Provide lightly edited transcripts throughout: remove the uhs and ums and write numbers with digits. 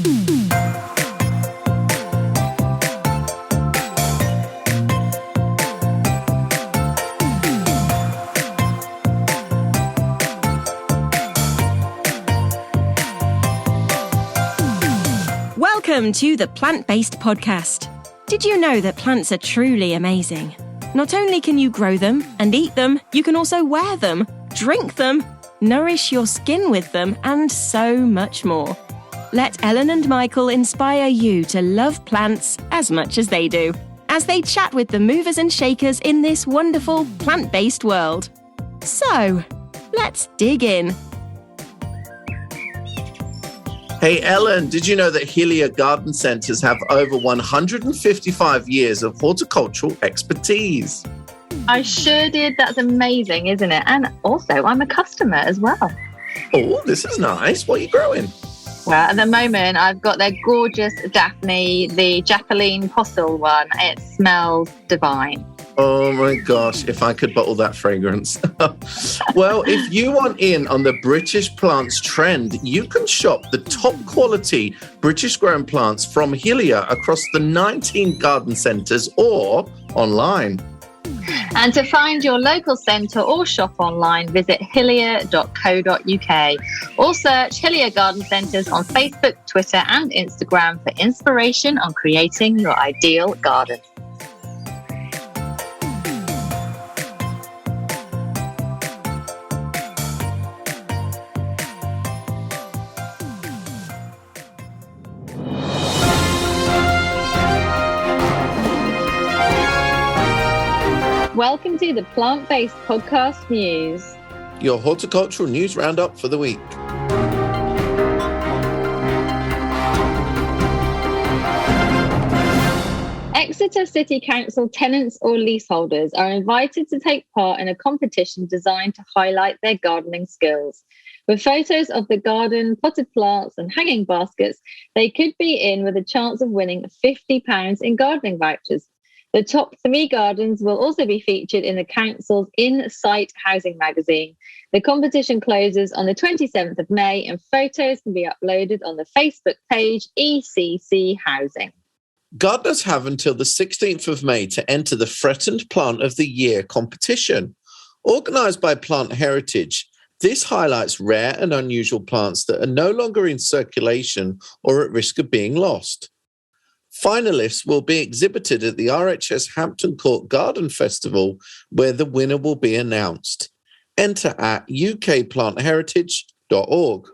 Welcome to the Plant-Based Podcast. Did you know that plants are truly amazing? Not only can you grow them and eat them, you can also wear them, drink them, nourish your skin with them, and so much more. Let Ellen and Michael inspire you to love plants as much as they do, as they chat with the movers and shakers in this wonderful plant-based world. So, let's dig in. Hey Ellen, did you know that Hillier Garden Centres have over 155 years of horticultural expertise? I sure did. That's amazing, isn't it? And also, I'm a customer as well. Oh, this is nice. What are you growing? Well, at the moment, I've got their gorgeous Daphne, the Japanese postle one. It smells divine. Oh my gosh, if I could bottle that fragrance. Well, if you want in on the British plants trend, you can shop the top quality British grown plants from Hillier across the 19 garden centres or online. And to find your local centre or shop online, visit hillier.co.uk or search Hillier Garden Centres on Facebook, Twitter and Instagram for inspiration on creating your ideal garden. Welcome to the Plant-Based Podcast News. Your horticultural news roundup for the week. Exeter City Council tenants or leaseholders are invited to take part in a competition designed to highlight their gardening skills. With photos of the garden, potted plants and hanging baskets, they could be in with a chance of winning £50 in gardening vouchers. The top 3 gardens will also be featured in the council's In-Sight Housing magazine. The competition closes on the 27th of May and photos can be uploaded on the Facebook page ECC Housing. Gardeners have until the 16th of May to enter the Threatened Plant of the Year competition. Organised by Plant Heritage, this highlights rare and unusual plants that are no longer in circulation or at risk of being lost. Finalists will be exhibited at the RHS Hampton Court Garden Festival, where the winner will be announced. Enter at ukplantheritage.org.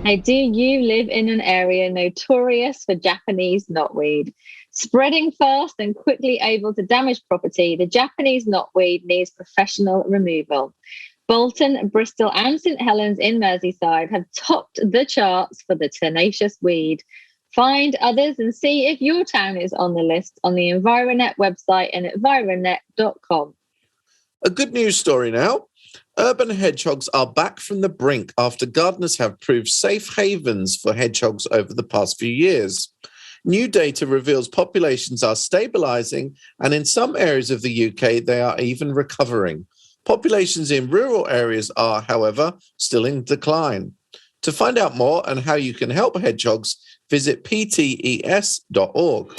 Now, do you live in an area notorious for Japanese knotweed? Spreading fast and quickly able to damage property, the Japanese knotweed needs professional removal. Bolton, Bristol and St Helens in Merseyside have topped the charts for the tenacious weed. Find others and see if your town is on the list on the Environet website and at environet.com. A good news story now. Urban hedgehogs are back from the brink after gardeners have proved safe havens for hedgehogs over the past few years. New data reveals populations are stabilising and in some areas of the UK they are even recovering. Populations in rural areas are, however, still in decline. To find out more and how you can help hedgehogs, visit ptes.org.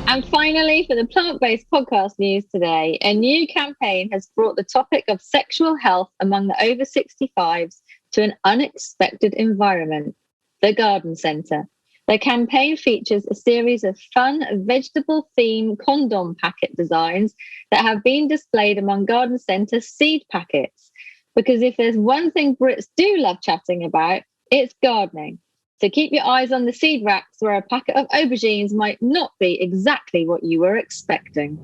And finally, for the Plant-Based Podcast News today, a new campaign has brought the topic of sexual health among the over 65s to an unexpected environment, the garden centre. The campaign features a series of fun vegetable-themed condom packet designs that have been displayed among garden centre seed packets. Because if there's one thing Brits do love chatting about, it's gardening. So keep your eyes on the seed racks where a packet of aubergines might not be exactly what you were expecting.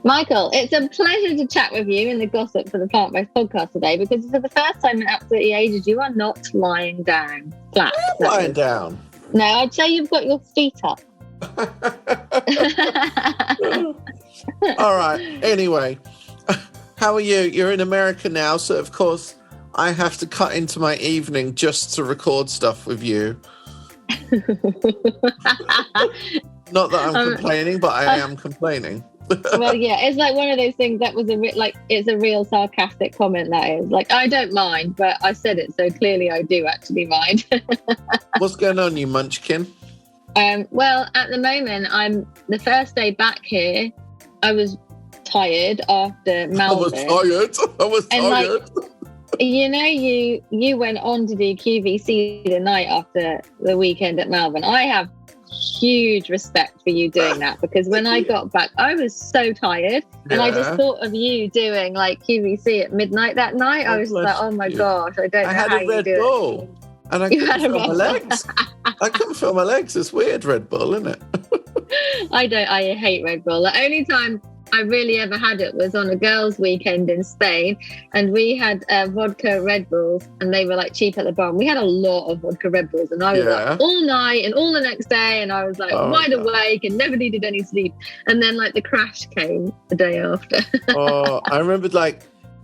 Michael, it's a pleasure to chat with you in the gossip for the Plant-Based Podcast today, because for the first time in absolutely ages, you are not lying down. Flat. I'm lying down. No, I'd say you've got your feet up. All right. Anyway, how are you? You're in America now, so of course I have to cut into my evening just to record stuff with you. Not that I'm complaining, but I am complaining. Well, yeah, it's like one of those things that was it's a real sarcastic comment. That is like, I don't mind, but I said it, so clearly I do actually mind. What's going on, you munchkin? Well, at the moment, I'm the first day back here. I was tired after Melbourne. I was tired. You went on to do QVC the night after the weekend at Melbourne. I have huge respect for you doing that, because when I got back, I was so tired, and I just thought of you doing like QVC at midnight that night. I was like, oh my gosh, I don't know how you do it. And I couldn't feel my legs. I couldn't feel my legs. It's weird, Red Bull, isn't it? I hate Red Bull. The only time I really ever had it was on a girls' weekend in Spain, and we had vodka Red Bulls, and they were like cheap at the bar. And we had a lot of vodka Red Bulls, and I was like all night and all the next day, and I was like wide awake and never needed any sleep. And then like the crash came the day after. I remembered like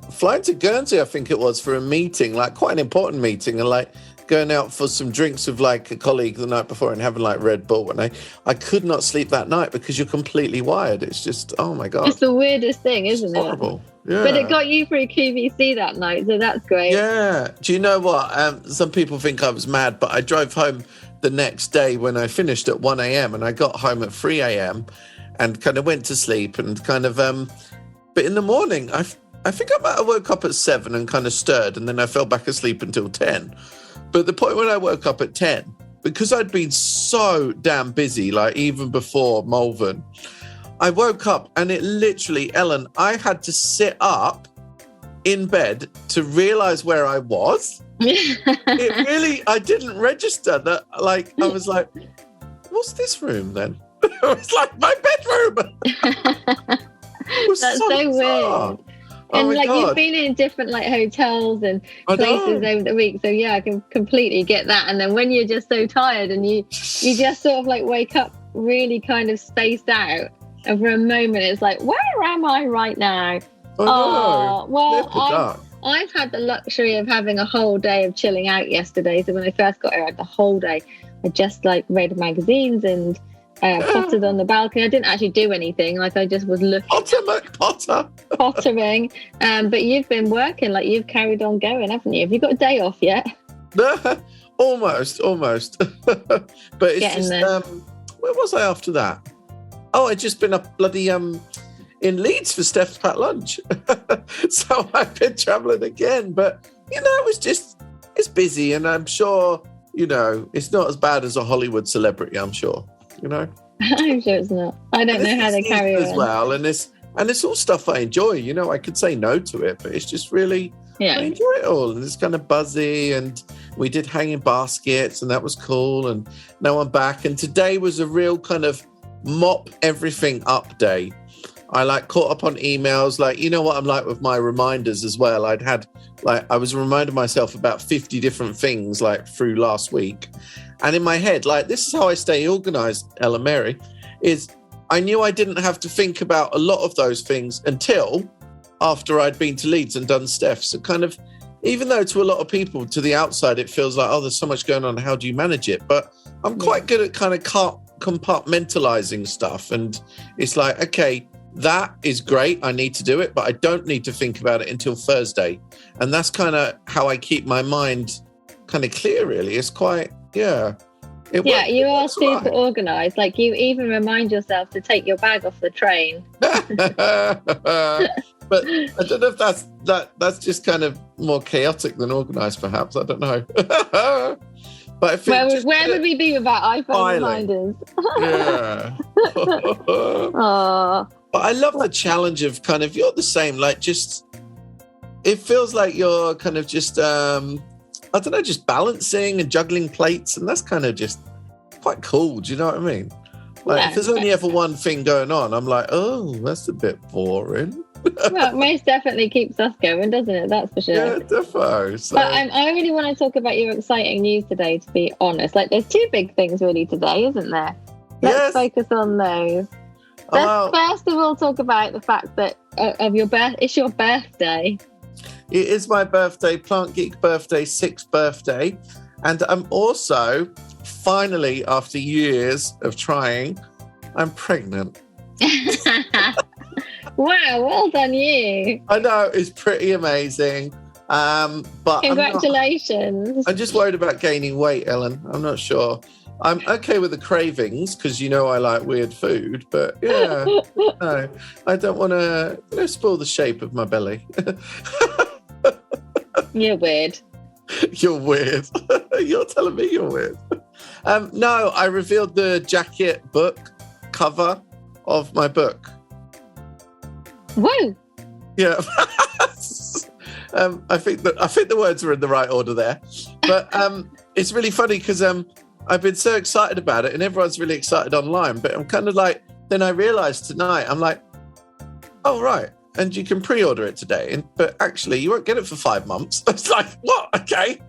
flying to Guernsey, I think it was, for a meeting, like quite an important meeting, and like going out for some drinks with like a colleague the night before and having like Red Bull, and I could not sleep that night because you're completely wired. It's just, oh my God. It's the weirdest thing, isn't it? Horrible. Yeah. But it got you through QVC that night, so that's great. Yeah. Do you know what? Some people think I was mad, but I drove home the next day when I finished at 1 a.m. and I got home at 3 a.m. and kind of went to sleep and kind of, but in the morning, I think I might have woke up at 7 and kind of stirred, and then I fell back asleep until 10. But the point when I woke up at 10, because I'd been so damn busy, like even before Malvern, I woke up and it literally, Ellen, I had to sit up in bed to realize where I was. It really, I didn't register that, like, I was like, what's this room then? It was like my bedroom. That's so weird. And like God. You've been in different like hotels and places over the week, so yeah, I can completely get that. And then when you're just so tired and you just sort of like wake up really kind of spaced out, and for a moment it's like, where am I right now? I've had the luxury of having a whole day of chilling out yesterday. So when I first got here, I had the whole day. I just like read magazines and pottered on the balcony. I didn't actually do anything. Like I just was looking. Pottering. But you've been working. Like you've carried on going, haven't you? Have you got a day off yet? Almost. But it's getting just there. Where was I after that? Oh, I'd just been up bloody in Leeds for Steph's Pat Lunch. So I've been travelling again. But it's busy, and I'm sure it's not as bad as a Hollywood celebrity. I'm sure. I'm sure it's not. I don't know how they carry it as well, and it's all stuff I enjoy. I could say no to it, but it's just really I enjoy it all, and it's kind of buzzy. And we did hanging baskets, and that was cool. And now I'm back, and today was a real kind of mop everything up day. I like caught up on emails, like what I'm like with my reminders as well. I was reminding myself about 50 different things like through last week. And in my head, like, this is how I stay organised, Ella Mary, is I knew I didn't have to think about a lot of those things until after I'd been to Leeds and done Steph. So kind of, even though to a lot of people, to the outside, it feels like, oh, there's so much going on, how do you manage it? But I'm quite good at kind of compartmentalising stuff. And it's like, okay, that is great, I need to do it, but I don't need to think about it until Thursday. And that's kind of how I keep my mind kind of clear, really. It's quite... Yeah. You are super organised. Like you even remind yourself to take your bag off the train. But I don't know if that's just kind of more chaotic than organised, perhaps. I don't know. But I think where would we be without iPhone reminders? Yeah. But I love the challenge of kind of, you're the same, like just, it feels like you're kind of just, I don't know, just balancing and juggling plates. And that's kind of just quite cool. Do you know what I mean? Like, if there's only ever one thing going on, I'm like, oh, that's a bit boring. Well, most definitely keeps us going, doesn't it? That's for sure. Yeah, defo. So. But I really want to talk about your exciting news today, to be honest. Like, there's two big things really today, isn't there? Let's focus on those. Let's first of all talk about the fact that it's your birthday. It is my birthday, Plant Geek birthday, 6th birthday. And I'm also, finally, after years of trying, I'm pregnant. Wow, well done you. I know, it's pretty amazing. But congratulations. I'm just worried about gaining weight, Ellen. I'm not sure. I'm okay with the cravings because I like weird food, but yeah, no, I don't want to spoil the shape of my belly. You're weird. You're weird. You're telling me you're weird. No, I revealed the jacket book cover of my book. Woo! Yeah. I think the words are in the right order there, but it's really funny because I've been so excited about it, and everyone's really excited online. But I'm kind of like, then I realised tonight, I'm like, oh right, and you can pre-order it today, but actually you won't get it for 5 months. It's like, what? Okay,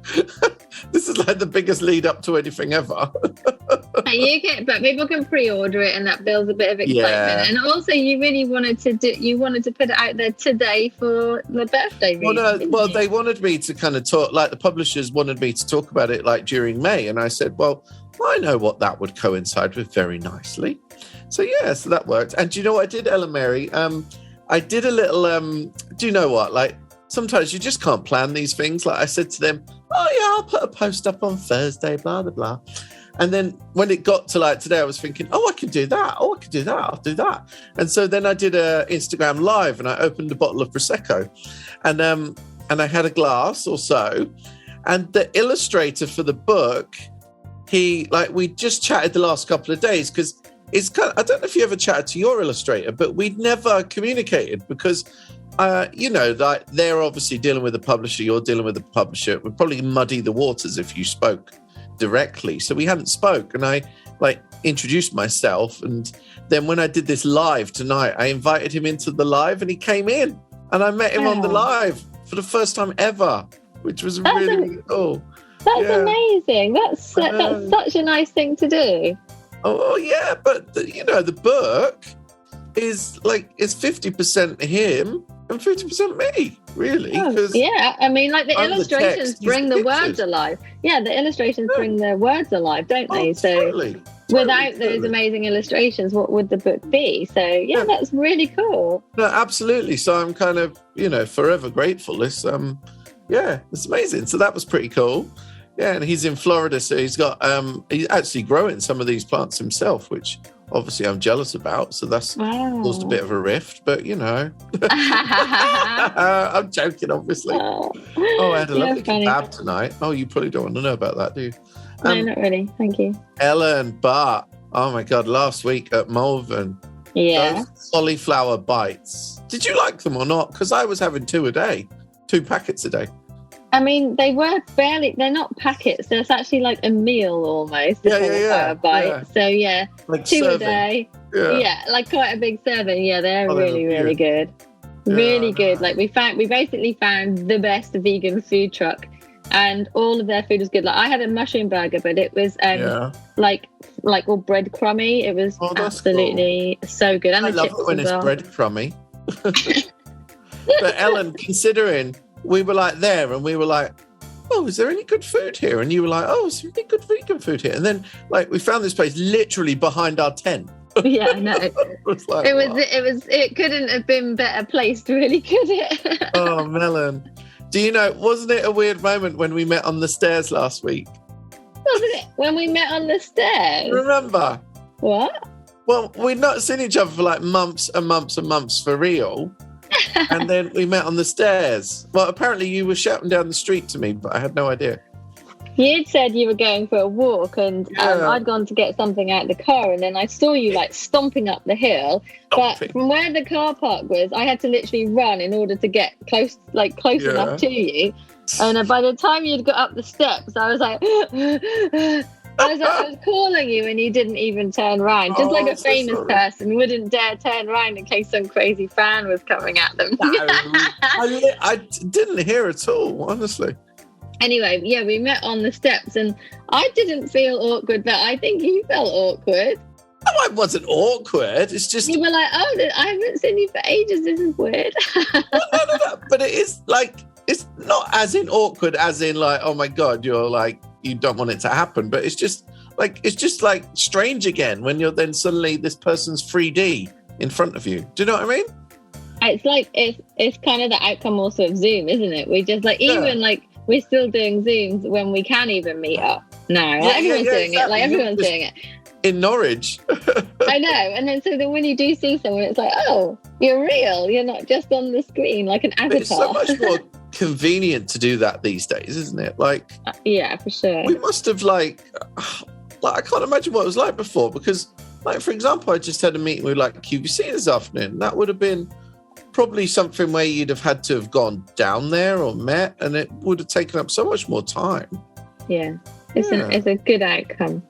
this is like the biggest lead up to anything ever. But people can pre-order it, and that builds a bit of excitement. Yeah. And also, you really wanted to put it out there today for the birthday reason. Well, they wanted me to kind of talk, like the publishers wanted me to talk about it like during May, and I said, well, I know what that would coincide with very nicely. So so that worked. And do you know what I did, Ellen Mary? I did a little. Do you know what? Like sometimes you just can't plan these things. Like I said to them, oh yeah, I'll put a post up on Thursday, blah blah blah. And then when it got to like today, I was thinking, oh, I can do that. Oh, I can do that. I'll do that. And so then I did a Instagram live, and I opened a bottle of Prosecco, and I had a glass or so. And the illustrator for the book, we just chatted the last couple of days because it's kind of, I don't know if you ever chatted to your illustrator, but we'd never communicated because, like they're obviously dealing with the publisher, you're dealing with the publisher. It would probably muddy the waters if you spoke directly. So we hadn't spoke, and I introduced myself. And then when I did this live tonight, I invited him into the live, and he came in, and I met him on the live for the first time ever, which was really cool. That's amazing. That's such a nice thing to do. Oh yeah, but the book is 50% him and 50% me, really. Yeah, I mean, like the illustrations bring the words alive. Yeah, the illustrations bring the words alive, don't they? So without those amazing illustrations, what would the book be? So that's really cool. No, absolutely. So I'm kind of forever grateful. It's amazing. So that was pretty cool. Yeah, and he's in Florida, so he's actually growing some of these plants himself, which obviously I'm jealous about. So that's caused a bit of a rift, but I'm joking, obviously. I had a lovely kebab tonight. Oh, you probably don't want to know about that, do you? No, not really. Thank you. Ellen, but oh my God, last week at Malvern, those cauliflower bites. Did you like them or not? Because I was having 2 packets a day. I mean, they're not packets. There's actually like a meal almost. Bite. Yeah. So like 2 serving. A day. Yeah, like quite a big serving. Yeah, they're really good. Really good. Like we basically found the best vegan food truck, and all of their food was good. Like I had a mushroom burger, but it was like all breadcrumby. It was absolutely so good. And I love it when it's breadcrumby. But Ellen, considering we were like there and we were like, oh, is there any good food here? And you were like, oh, is there any good vegan food here? And then we found this place literally behind our tent. Yeah, I know. It couldn't have been better placed, really, could it? Oh, Melon. Do you know, wasn't it a weird moment when we met on the stairs last week? Wasn't it? When we met on the stairs? Remember? What? Well, we'd not seen each other for months and months and months for real. And then we met on the stairs. Well, apparently you were shouting down the street to me, but I had no idea. You'd said you were going for a walk, and I'd gone to get something out of the car, and then I saw you stomping up the hill. But from where the car park was, I had to literally run in order to get close enough to you. And by the time you'd got up the steps, I was like, I was calling you and you didn't even turn around. Just like a famous person wouldn't dare turn around in case some crazy fan was coming at them. No, I didn't hear at all, honestly. Anyway, yeah, we met on the steps and I didn't feel awkward, but I think you felt awkward. No, I wasn't awkward. It's just... You were like, oh, I haven't seen you for ages. This is weird. No. But it is like, it's not as in awkward as in like, oh my God, you're like, you don't want it to happen. But it's just like strange again when you're then suddenly this person's 3D in front of you. Do you know what I mean? It's like, it's kind of the outcome also of Zoom, isn't it? We just like, even like, we're still doing Zooms when we can even meet up now. Like, everyone's doing it. Like everyone's doing it. In Norwich. I know. And then so then when you do see someone, it's like, oh, you're real. You're not just on the screen like an avatar. But it's so much more convenient to do that these days, isn't it? Like, yeah, for sure. We must have like I can't imagine what it was like before because, like, for example, I just had a meeting with like QVC this afternoon. That would have been probably something where you'd have had to have gone down there or met, and it would have taken up so much more time. Yeah, it's a good outcome.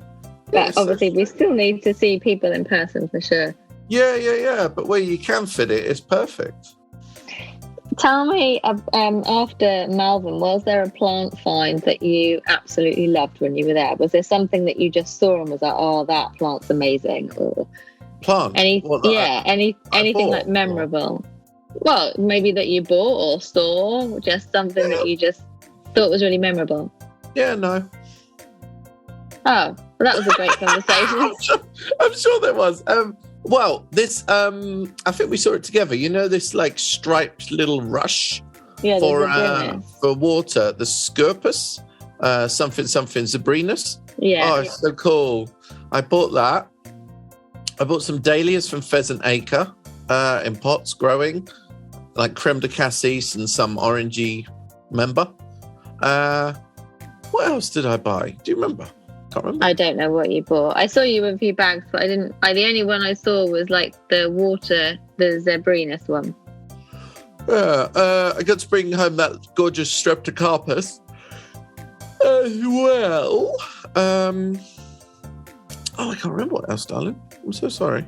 But obviously, we still need to see people in person for sure. Yeah. But where you can fit it, it's perfect. Tell me, after Malvern, was there a plant find that you absolutely loved when you were there? Was there something that you just saw and was like, oh, that plant's amazing? Or plant? Anything like memorable? Well, maybe that you bought or saw, just something that you just thought was really memorable. Yeah, no. Oh, well, that was a great conversation. I'm sure there was. Well, this, I think we saw it together. You know, this like striped little rush for water, the Scirpus, something Zabrinus. Yeah. Oh, it's so cool. I bought that. I bought some dahlias from Pheasant Acre in pots growing, like creme de cassis and some orangey member. What else did I buy? Do you remember? Can't remember. I don't know what you bought. I saw you with a few bags, but the only one I saw was like the Zabrinus one. I got to bring home that gorgeous Streptocarpus as well. I can't remember what else, darling. I'm so sorry.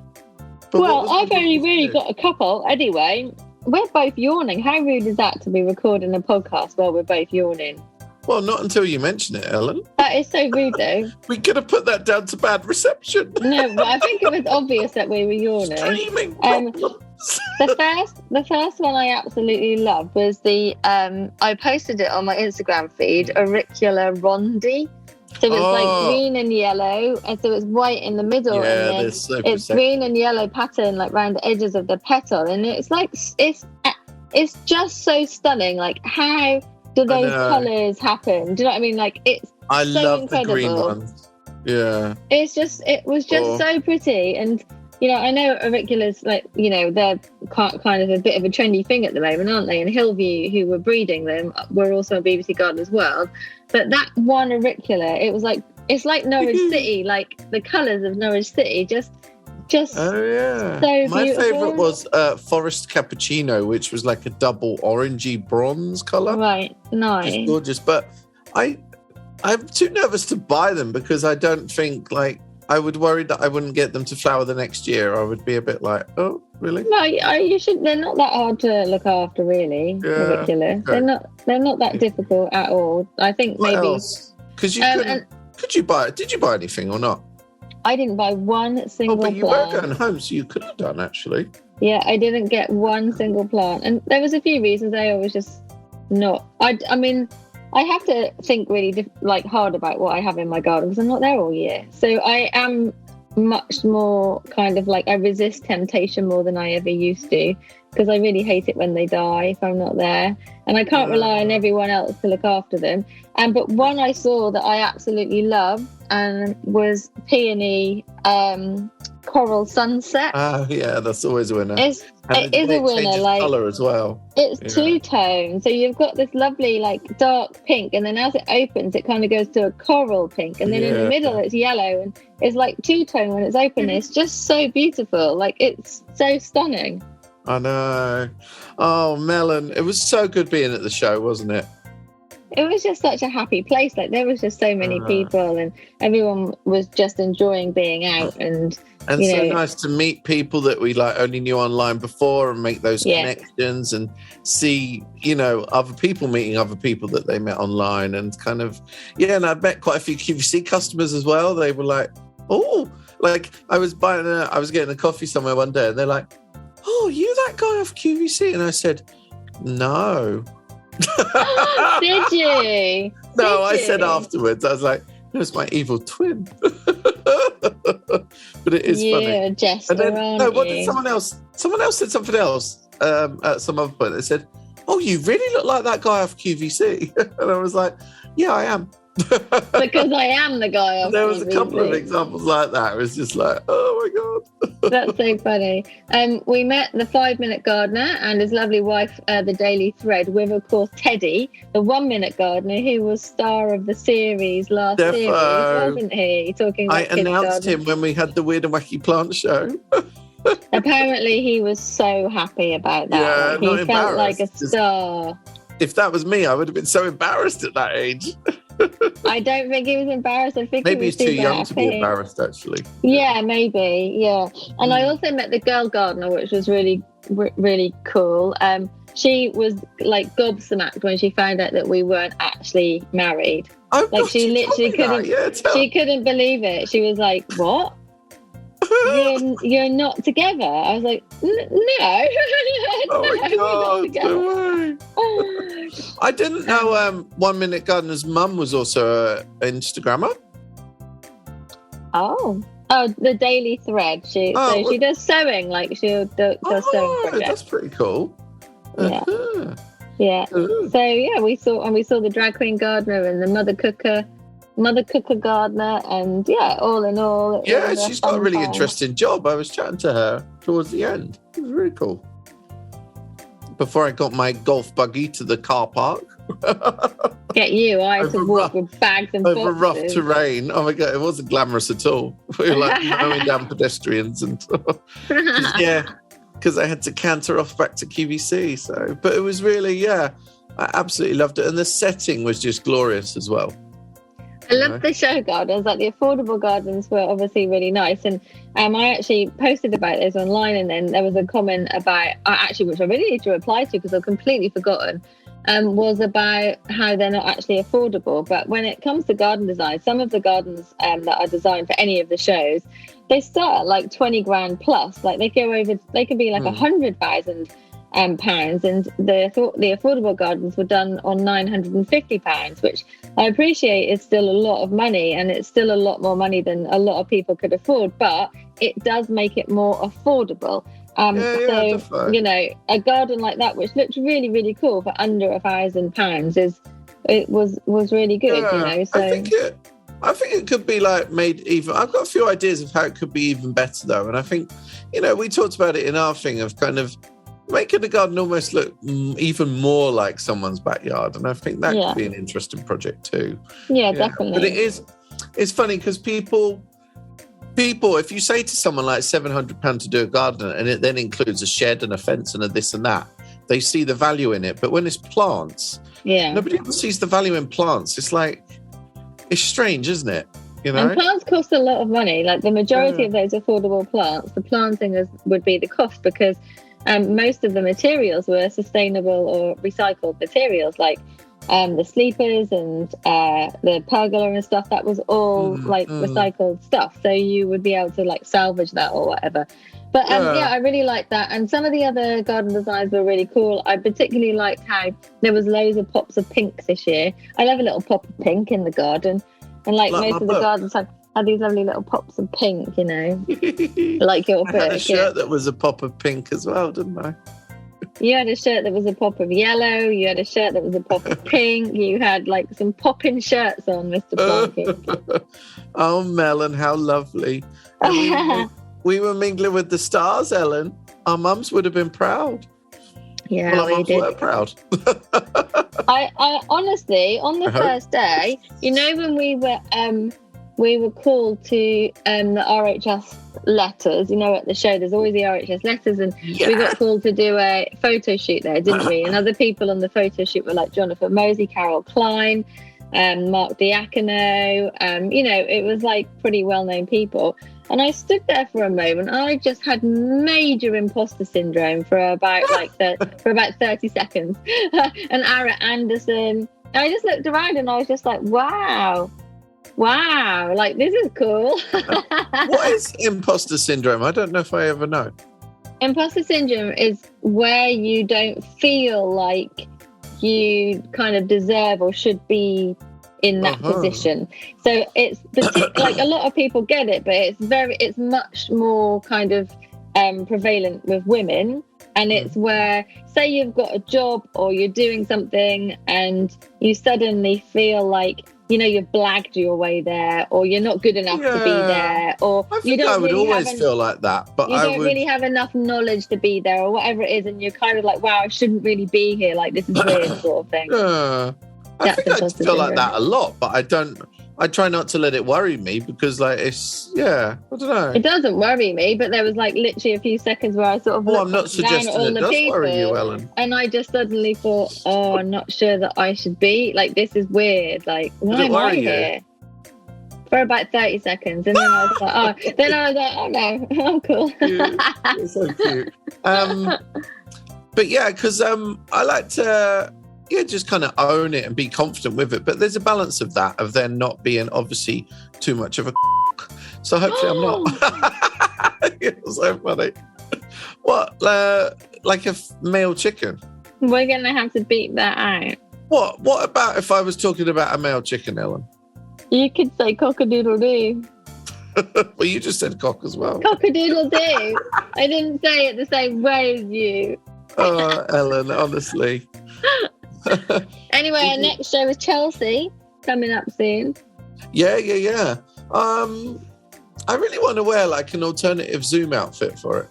But well, I've only really got a couple. Anyway, we're both yawning. How rude is that to be recording a podcast while we're both yawning? Well, not until you mention it, Ellen. That is so rude, though. We could have put that down to bad reception. No, but I think it was obvious that we were yawning. Streaming the first one I absolutely loved was I posted it on my Instagram feed, Auricula rondi. So it's like green and yellow, and so it's white in the middle, and then it's green and yellow pattern like around the edges of the petal, and it's like it's just so stunning. Like, how do those colours happen? Do you know what I mean? Like, it's I so love incredible. the green ones. Yeah, it was just so pretty, and you know, I know auriculas, like, you know, they're kind of a bit of a trendy thing at the moment, aren't they? And Hillview, who were breeding them, were also a BBC Gardeners World. But that one auricula, it was like, it's like Norwich City, like the colours of Norwich City, just oh yeah. So my beautiful. favourite was Forest Cappuccino, which was like a double orangey bronze colour. Right, nice. It's gorgeous. But I'm too nervous to buy them because I don't think, like, I would worry that I wouldn't get them to flower the next year. I would be a bit like, oh, really? No, you should. They're not that hard to look after, really. Yeah, auricula. Okay. They're not that difficult at all. I think what maybe. Because could you buy? Did you buy anything or not? I didn't buy one single plant. But you were going home, so you could have done, actually. Yeah, I didn't get one single plant, and there was a few reasons. I was just not. I mean, I have to think really hard about what I have in my garden because I'm not there all year. So I am much more kind of like, I resist temptation more than I ever used to because I really hate it when they die if I'm not there. And I can't rely on everyone else to look after them. But one I saw that I absolutely loved was Peony Coral Sunset. Oh, yeah, that's always a winner. It is a winner. Like, colour as well. It's two-tone, so you've got this lovely like dark pink, and then as it opens, it kind of goes to a coral pink, and then in the middle it's yellow, and it's like two-tone when it's open. It's just so beautiful. Like, it's so stunning. I know. Oh, Melon, it was so good being at the show, wasn't it? it was just such a happy place. Like there was just so many people, and everyone was just enjoying being out. And so nice to meet people that we like only knew online before, and make those connections, and see, other people meeting other people that they met online, and kind of, and I met quite a few QVC customers as well. They were like, oh, like I was getting a coffee somewhere one day, and they're like, oh, you that guy off QVC? And I said, no. Did you? No, I said afterwards, I was like, it was my evil twin. But it is funny. Jester, and then, did someone else said something else at some other point. They said, oh, you really look like that guy off QVC. And I was like, yeah, I am. Because I am the guy off There was QVC. a couple of examples like that. It was just like, oh my God. That's so funny. We met the 5-minute gardener and his lovely wife, the Daily Thread, with, of course, Teddy, the 1-minute gardener, who was star of the series last series, wasn't he? Talking about I announced him when we had the Weird and Wacky Plant show. Apparently, he was so happy about that. Yeah, he felt like a star. If that was me, I would have been so embarrassed at that age. I don't think he was embarrassed. I think maybe he was he's too young happy. to be embarrassed, actually. Yeah, maybe. Yeah. And I also met the girl gardener, which was really, really cool. She was like gobsmacked when she found out that we weren't actually married. Oh, like God, she literally couldn't. She couldn't believe it. She was like, "What? You're not together?" I was like, "No." Oh my God! No way. I didn't know 1 Minute Gardener's mum was also an Instagrammer. Oh, the Daily Thread. She does sewing. Like she does sewing projects. That's pretty cool. Yeah. Yeah. So we saw the drag queen gardener and the mother cooker gardener, and all in all, she's got a really interesting job. I was chatting to her towards the end. It was really cool. Before I got my golf buggy to the car park. Get you! I had to walk with bags and over boxes. rough terrain. Oh my God, it wasn't glamorous at all. We were like mowing down pedestrians and because I had to canter off back to QVC. So, but it was really, I absolutely loved it, and the setting was just glorious as well. I loved the show gardens. Like the affordable gardens were obviously really nice, and I actually posted about those online, and then there was a comment about which I really need to reply to because I've completely forgotten. Was about how they're not actually affordable. But when it comes to garden design, some of the gardens that are designed for any of the shows, they start at like 20 grand plus. Like they could be like 100,000 pounds, and the affordable gardens were done on £950, which I appreciate is still a lot of money, and it's still a lot more money than a lot of people could afford, but it does make it more affordable. Definitely. A garden like that, which looked really, really cool for under £1,000, was really good. So I think it could be like made even. I've got a few ideas of how it could be even better though, and I think we talked about it in our thing of kind of making the garden almost look even more like someone's backyard, and I think that could be an interesting project too. Yeah, definitely. But it's funny because people, if you say to someone like £700 to do a garden, and it then includes a shed and a fence and a this and that, they see the value in it. But when it's plants, nobody ever sees the value in plants. It's like, it's strange, isn't it? And plants cost a lot of money. Like the majority of those affordable plants, the planting would be the cost, because most of the materials were sustainable or recycled materials, like the sleepers and the pergola and stuff. That was all recycled stuff, so you would be able to like salvage that or whatever. But I really liked that, and some of the other garden designs were really cool. I particularly liked how there was loads of pops of pinks this year. I love a little pop of pink in the garden, and like most of the gardens had these lovely little pops of pink, like your book. I had a shirt that was a pop of pink as well, didn't I? You had a shirt that was a pop of yellow. You had a shirt that was a pop of pink. You had like some popping shirts on, Mr. Plonky. Oh, Melon, how lovely. We were mingling with the stars, Ellen. Our mums would have been proud. Yeah, well, our mums were proud. I honestly, on the first day, when we were we were called to the RHS letters. You know, at the show, there's always the RHS letters, and we got called to do a photo shoot there, didn't we? And other people on the photo shoot were like Jonathan Moseley, Carol Klein, Mark Diacono. It was like pretty well-known people. And I stood there for a moment. I just had major imposter syndrome for about 30 seconds. And Ara Anderson. I just looked around and I was just like, wow, like this is cool. What is imposter syndrome? I don't know if I ever know. Imposter syndrome is where you don't feel like you kind of deserve or should be in that position. So it's like a lot of people get it, but it's much more kind of prevalent with women. And it's where, say you've got a job or you're doing something and you suddenly feel like, you've blagged your way there, or you're not good enough to be there, or I think I would always feel like that, but you don't really have enough knowledge to be there, or whatever it is, and you're kind of like, wow, I shouldn't really be here, like this is weird sort of thing. I think I feel like that a lot, but I try not to let it worry me because I don't know. It doesn't worry me, but there was like literally a few seconds where I sort of I'm not suggesting down at all it does people, worry you, Ellen. And I just suddenly thought, I'm not sure that I should be. Like, this is weird. Like, why am I here? For about 30 seconds. And then I was like, oh no, I'm cool. You're so cute. But yeah, because I like to... just kind of own it and be confident with it. But there's a balance of that, of there not being obviously too much of a so hopefully I'm not. It's so funny. What, like a male chicken? We're going to have to beat that out. What about if I was talking about a male chicken, Ellen? You could say cock-a-doodle-doo. Well, you just said cock as well. Cock-a-doodle-doo. I didn't say it the same way as you. Oh, Ellen, honestly. Anyway, our next show is Chelsea, coming up soon. Yeah. I really want to wear like an alternative Zoom outfit for it.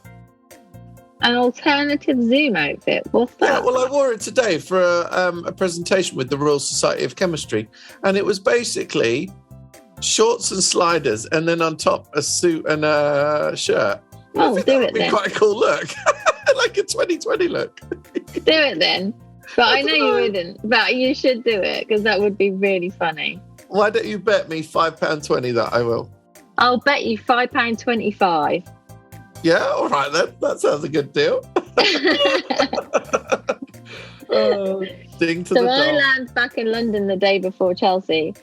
An alternative Zoom outfit? What's that? Yeah, well, I wore it today for a presentation with the Royal Society of Chemistry, and it was basically shorts and sliders, and then on top a suit and a shirt. Oh, do it then. Quite a cool look, like a 2020 look. Do it then. But I know you wouldn't. But you should do it because that would be really funny. Why don't you bet me £5.20 that I will? I'll bet you £5.25. Yeah, all right then. That sounds a good deal. Ding to the So I dog. land back in London the day before Chelsea,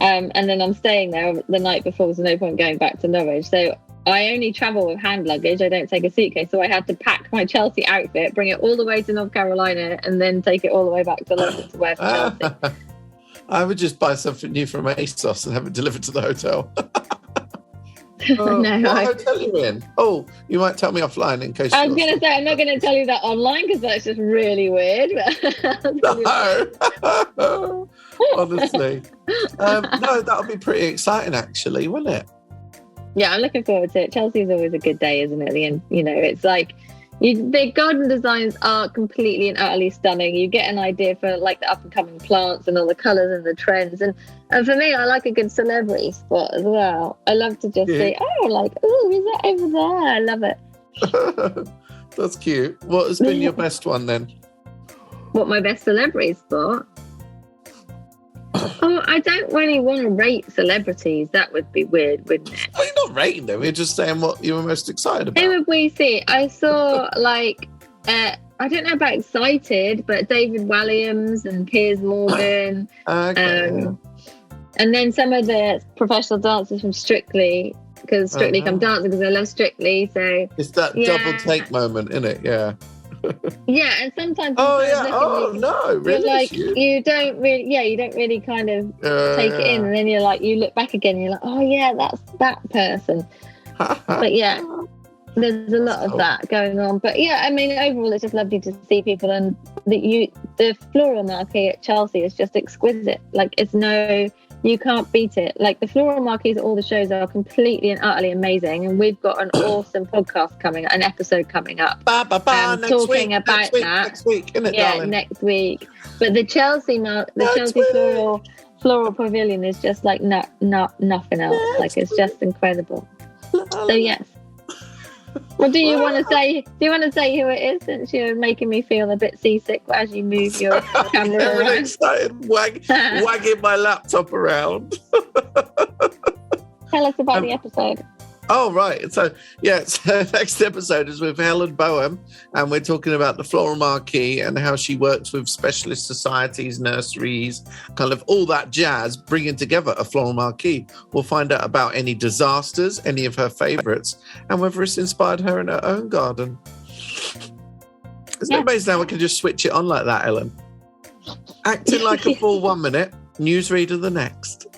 and then I'm staying there the night before. There's no point going back to Norwich. So I only travel with hand luggage. I don't take a suitcase. So I had to pack my Chelsea outfit, bring it all the way to North Carolina, and then take it all the way back to London to wear for Chelsea. I would just buy something new from ASOS and have it delivered to the hotel. No, what hotel are you in? Oh, you might tell me offline in case. I was going to say, I'm not going to tell you that online because that's just really weird. No. Honestly. No, that'll be pretty exciting actually, wouldn't it? Yeah, I'm looking forward to it. Chelsea's always a good day, isn't it? At the end, it's like the garden designs are completely and utterly stunning. You get an idea for like the up and coming plants and all the colours and the trends. And for me, I like a good celebrity spot as well. I love to just say, is that over there? I love it. That's cute. What has been your best one then? What, my best celebrity spot? Oh, I don't really want to rate celebrities. That would be weird, wouldn't it? Well, you're not rating them. You're just saying what you were most excited about. Who would we see? I saw, I don't know about excited, but David Walliams and Piers Morgan. Okay. And then some of the professional dancers from Strictly, because Strictly come dancing because I love Strictly. So it's that double take moment, isn't it? Yeah. Yeah, and sometimes. Oh yeah. Oh no, really? Like you don't really kind of take it in, and then you're like, you look back again, and you're like, oh yeah, that's that person. But yeah, there's a lot of that going on. But yeah, I mean, overall, it's just lovely to see people, and the floral marquee at Chelsea is just exquisite. Like you can't beat it. Like the floral marquees at all the shows are completely and utterly amazing, and we've got an awesome podcast an episode coming up, talking about that next week, isn't it, darling? Next week. But the Chelsea floral floral pavilion is just like nothing else. Like, it's just incredible. So yes. Well, do you want to say? Do you want to say who it is? Since you're making me feel a bit seasick as you move your camera I'm around. excited, wagging my laptop around. Tell us about the episode. Oh, right. So, next episode is with Helen Boehm, and we're talking about the Floral Marquee and how she works with specialist societies, nurseries, kind of all that jazz, bringing together a Floral Marquee. We'll find out about any disasters, any of her favourites, and whether it's inspired her in her own garden. Isn't it amazing how we can just switch it on like that, Ellen? Acting like a fool 1 minute, newsreader the next.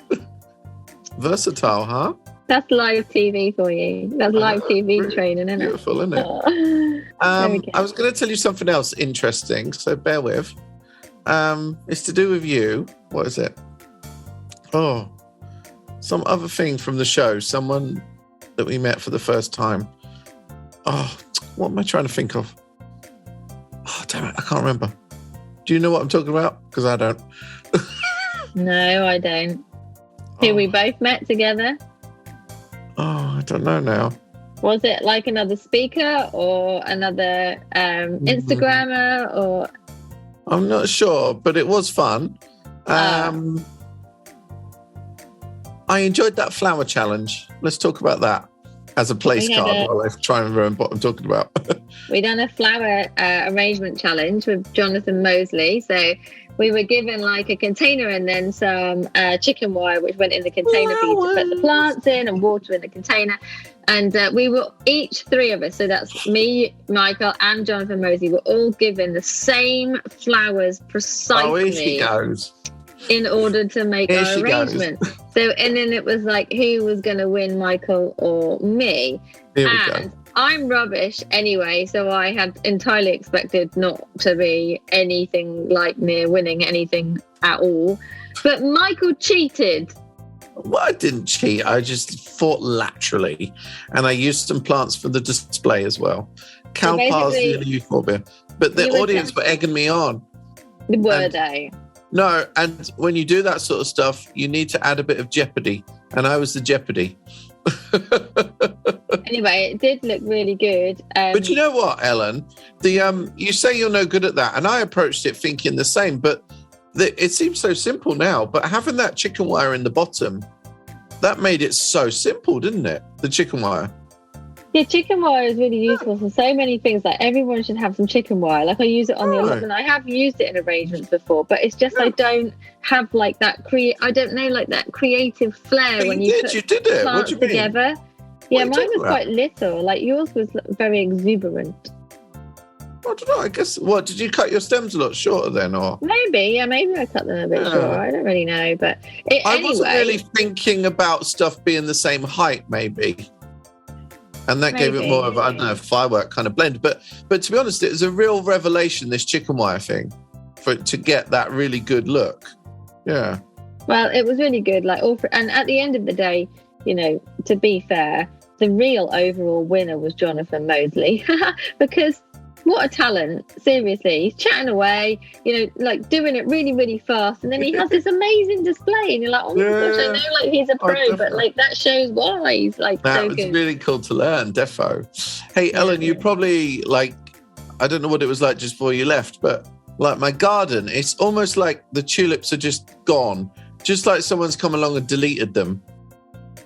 Versatile, huh? That's live TV for you. That's live TV training, isn't it? Beautiful, isn't it? I was going to tell you something else interesting, so bear with. It's to do with you. What is it? Oh, some other thing from the show. Someone that we met for the first time. Oh, what am I trying to think of? Oh, damn it, I can't remember. Do you know what I'm talking about? Because I don't. No, I don't. Who we both met together? Oh, I don't know now. Was it like another speaker or another Instagrammer or? I'm not sure, but it was fun. I enjoyed that flower challenge. Let's talk about that as a place card while I try and remember what I'm talking about. We done a flower arrangement challenge with Jonathan Mosley. So we were given like a container and then some chicken wire, which went in the container for you to put the plants in and water in the container. And we were each three of us, so that's me, Michael, and Jonathan Mosley, were all given the same flowers precisely. Oh, here she goes. In order to make our arrangement. So, and then it was like, who was going to win, Michael or me? Here we go. I'm rubbish anyway, so I had entirely expected not to be anything like near winning anything at all. But Michael cheated. Well, I didn't cheat. I just thought laterally. And I used some plants for the display as well. Cow parsley and euphorbia. But the audience were egging me on. Were they? No, and when you do that sort of stuff, you need to add a bit of jeopardy. And I was the jeopardy. Anyway, it did look really good. But you know what, Ellen? You say you're no good at that, and I approached it thinking the same, but it seems so simple now. But having that chicken wire in the bottom, that made it so simple, didn't it? The chicken wire. Yeah, chicken wire is really useful for so many things. Like, everyone should have some chicken wire. Like, I use it on the allotment. I have used it in arrangements before, but it's just I don't have like that that creative flair when you did it. Plants together. Yeah, mine was quite little. Like, yours was very exuberant. I don't know. I guess, what, did you cut your stems a lot shorter then, or? Maybe I cut them a bit shorter. I don't really know, but I wasn't really thinking about stuff being the same height, maybe. And that gave it more of, I don't know, firework kind of blend. But to be honest, it was a real revelation, this chicken wire thing, to get that really good look. Yeah. Well, it was really good. And at the end of the day, you know, to be fair, the real overall winner was Jonathan Mosley because what a talent. Seriously, he's chatting away, you know, like doing it really, really fast. And then he has this amazing display and you're like, oh my gosh, I know like he's a pro, but like that shows why he's like that so was good. Really cool to learn, defo. Hey, Ellen, you probably like, I don't know what it was like just before you left, but like my garden, it's almost like the tulips are just gone. Just like someone's come along and deleted them.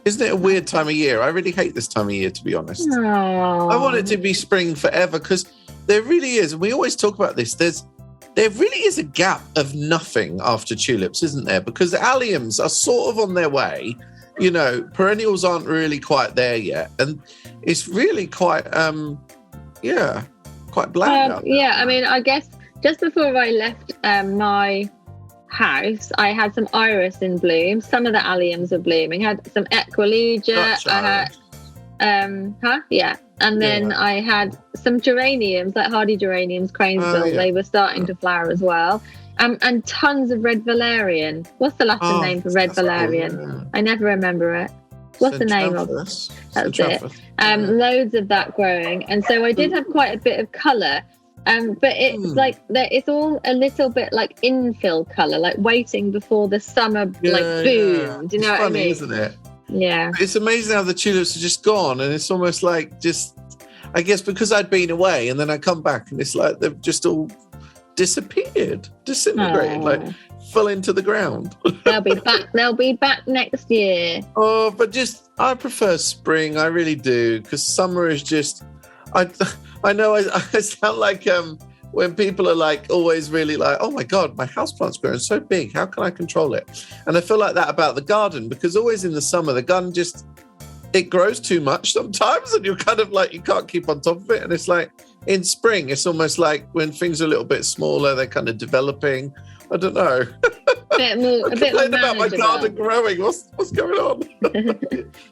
Isn't it a weird time of year? I really hate this time of year, to be honest. Aww. I want it to be spring forever because there really is, and we always talk about this, there really is a gap of nothing after tulips, isn't there? Because the alliums are sort of on their way. You know, perennials aren't really quite there yet. And it's really quite, quite bland out there. Yeah, I mean, I guess just before I left my house, I had some iris in bloom. Some of the alliums were blooming. I had some equilegia. And then I had some geraniums, like hardy geraniums, cranesbill. They were starting to flower as well. And tons of red valerian. What's the Latin name for red valerian? I never remember it. What's the name of it? That's it. Loads of that growing. And so I did have quite a bit of colour. But it's like it's all a little bit like infill colour, like waiting before the summer boom. Yeah. Do you know what I mean? Isn't it? Yeah. It's amazing how the tulips are just gone, and it's almost like just, I guess because I'd been away and then I come back and it's like they've just all disappeared, disintegrated, like fell into the ground. They'll be back next year. Oh, but just, I prefer spring, I really do, because summer is just, I know I sound like when people are like always really like, oh my God, my houseplant's growing so big, how can I control it? And I feel like that about the garden, because always in the summer, the garden just, it grows too much sometimes, and you're kind of like, you can't keep on top of it. And it's like in spring, it's almost like when things are a little bit smaller, they're kind of developing. I don't know. A bit more about my garden growing. What's going on?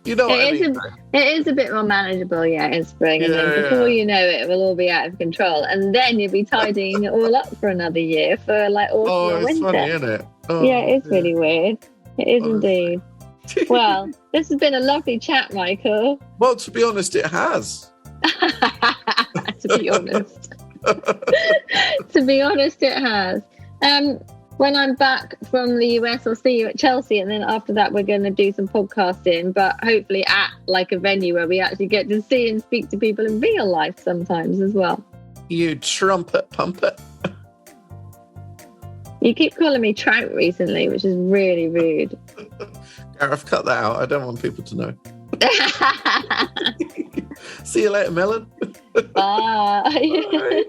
You know what I mean? It is a bit more manageable, in spring. And then before you know it, it will all be out of control. And then you'll be tidying it all up for another year for like autumn or winter. It's funny, isn't it? It's really weird. It is indeed. Well, this has been a lovely chat, Michael. Well, to be honest, it has. To be honest. To be honest, it has. When I'm back from the US, I'll see you at Chelsea, and then after that we're going to do some podcasting, but hopefully at like a venue where we actually get to see and speak to people in real life sometimes as well. You trumpet pumpet. You keep calling me Trout recently, which is really rude. Gareth, cut that out. I don't want people to know. See you later, Melon. Bye. Bye.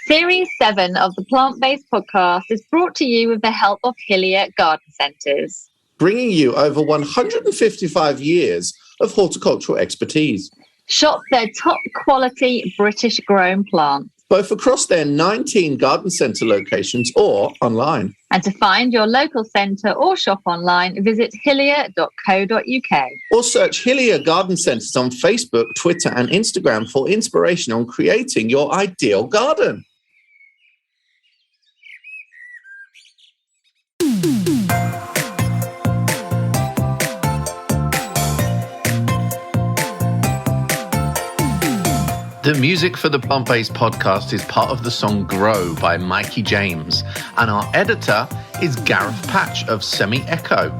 Series 7 of the Plant-Based Podcast is brought to you with the help of Hillier Garden Centres, bringing you over 155 years of horticultural expertise. Shop their top quality British grown plants, both across their 19 garden centre locations or online. And to find your local centre or shop online, visit hillier.co.uk. Or search Hillier Garden Centres on Facebook, Twitter and Instagram for inspiration on creating your ideal garden. The music for the Plant-Based Podcast is part of the song Grow by Mikey James, and our editor is Gareth Patch of Semi Echo.